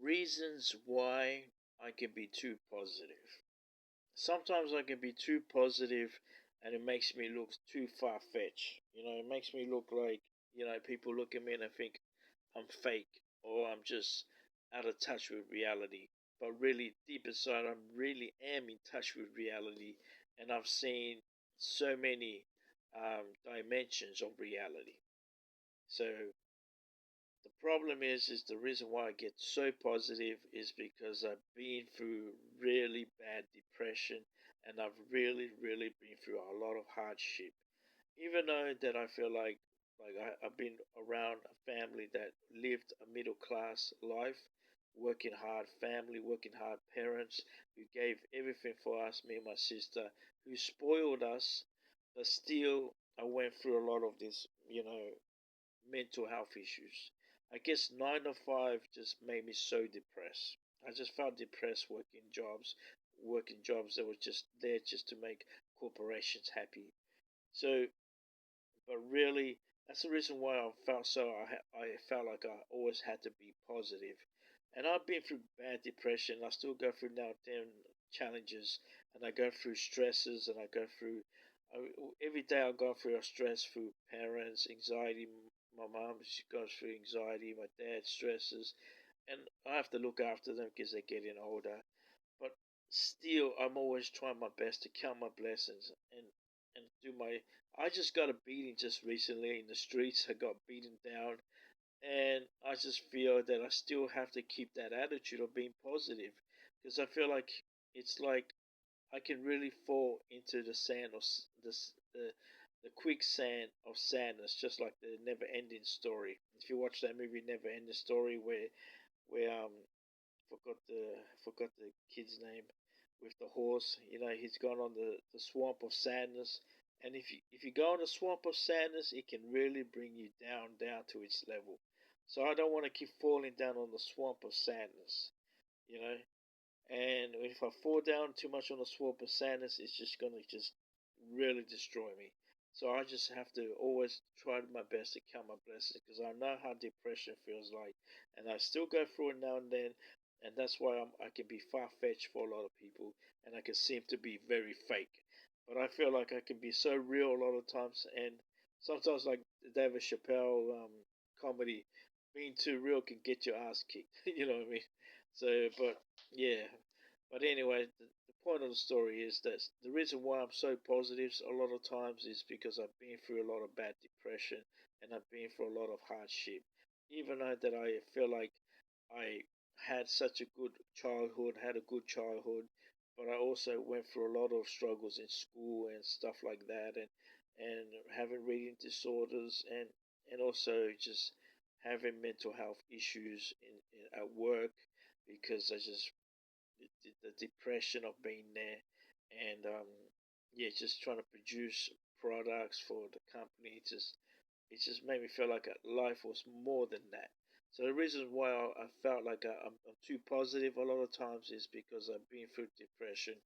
Reasons why I can be too positive. Sometimes I can be too positive and it makes me look too far fetched. It makes me look like, people look at me and they think I'm fake or I'm just out of touch with reality. But really, deep inside, I really am in touch with reality and I've seen so many dimensions of reality. So the problem is the reason why I get so positive is because I've been through really bad depression and I've really been through a lot of hardship. Even though that I feel like I've been around a family that lived a middle class life, working hard family, working hard parents who gave everything for us, me and my sister, who spoiled us, but still I went through a lot of this, mental health issues. I guess 9 to 5 just made me so depressed. I just felt depressed working jobs that were just there just to make corporations happy. So, but really, that's the reason why I felt so. I felt like I always had to be positive, and I've been through bad depression. I still go through now damn challenges, and I go through stresses, and I go through every day. I go through a stress through parents, anxiety. My mom, she goes through anxiety. My dad stresses, and I have to look after them because they're getting older. But still, I'm always trying my best to count my blessings and do my. I just got a beating just recently in the streets. I got beaten down, and I just feel that I still have to keep that attitude of being positive, because I feel like it's like I can really fall into the sand of the quicksand of sadness, just like the never-ending story. If you watch that movie, Never-ending Story, where forgot the kid's name with the horse. He's gone on the swamp of sadness, and if you go on the swamp of sadness, it can really bring you down to its level. So I don't want to keep falling down on the swamp of sadness, you know. And if I fall down too much on the swamp of sadness, it's just gonna just really destroy me. So I just have to always try my best to count my blessings because I know how depression feels like, and I still go through it now and then, and that's why I can be far fetched for a lot of people, and I can seem to be very fake. But I feel like I can be so real a lot of times, and sometimes like the David Chappelle comedy, being too real can get your ass kicked. You know what I mean? So, but yeah, but anyway, the point of the story is that the reason why I'm so positive a lot of times is because I've been through a lot of bad depression and I've been through a lot of hardship. Even though that I feel like I had such a good childhood, had a good childhood, but I also went through a lot of struggles in school and stuff like that, and having reading disorders and also just having mental health issues at work because I just the depression of being there, and yeah, just trying to produce products for the company. It just made me feel like life was more than that. So the reason why I felt like I'm too positive a lot of times is because I've been through depression,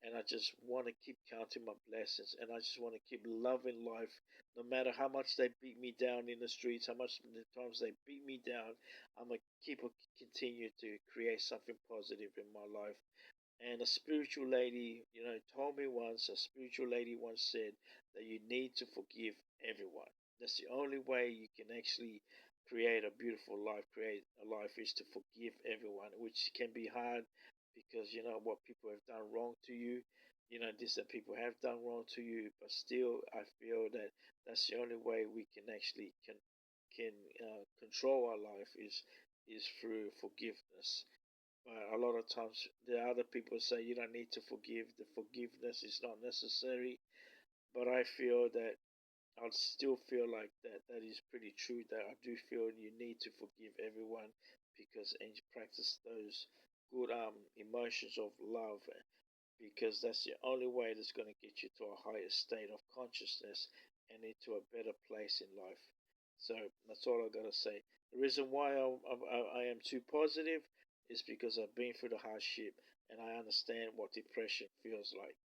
and I just want to keep counting my blessings, and I just want to keep loving life, no matter how much they beat me down in the streets, how much the times they beat me down. I'm gonna continue to create something positive in my life. And a spiritual lady, told me once, a spiritual lady once said that you need to forgive everyone. That's the only way you can actually create a beautiful life, create a life is to forgive everyone, which can be hard because you know what people have done wrong to you. This that people have done wrong to you, but still, I feel that that's the only way we can actually can control our life is through forgiveness. A lot of times, the other people say you don't need to forgive. The forgiveness is not necessary. But I feel that I still feel like that is pretty true. That I do feel you need to forgive everyone because and practice those good emotions of love because that's the only way that's going to get you to a higher state of consciousness and into a better place in life. So that's all I got to say. The reason why I am too positive is because I've been through the hardship and I understand what depression feels like.